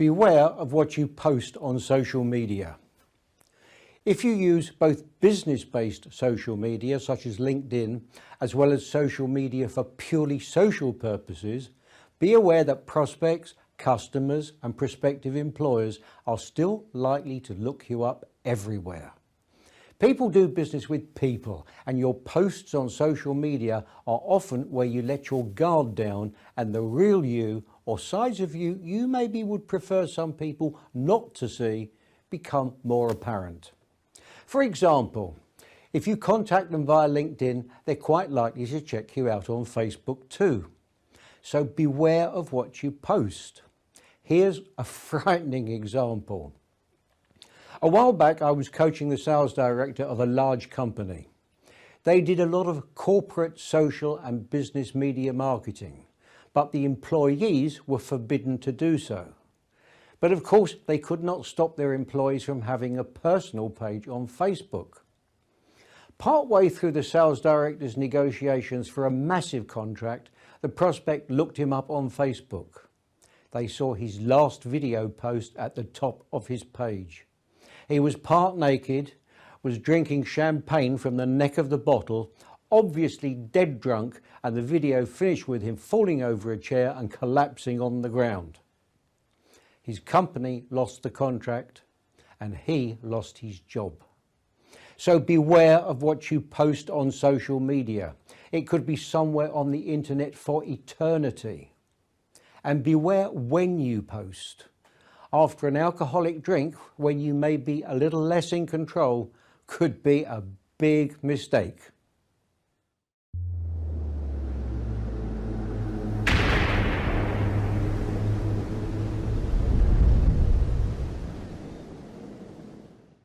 Beware of what you post on social media. If you use both business-based social media, such as LinkedIn, as well as social media for purely social purposes, be aware that prospects, customers, and prospective employers are still likely to look you up everywhere. People do business with people, and your posts on social media are often where you let your guard down and the real you, or sides of you you maybe would prefer some people not to see, become more apparent. For example, if you contact them via LinkedIn, they're quite likely to check you out on Facebook too. So beware of what you post. Here's a frightening example. A while back, I was coaching the sales director of a large company. They did a lot of corporate, social and business media marketing, but the employees were forbidden to do so. But of course, they could not stop their employees from having a personal page on Facebook. Partway through the sales director's negotiations for a massive contract, the prospect looked him up on Facebook. They saw his last video post at the top of his page. He was part naked, was drinking champagne from the neck of the bottle, obviously dead drunk, and the video finished with him falling over a chair and collapsing on the ground. His company lost the contract and he lost his job. So beware of what you post on social media. It could be somewhere on the internet for eternity. And beware when you post. After an alcoholic drink, when you may be a little less in control, could be a big mistake.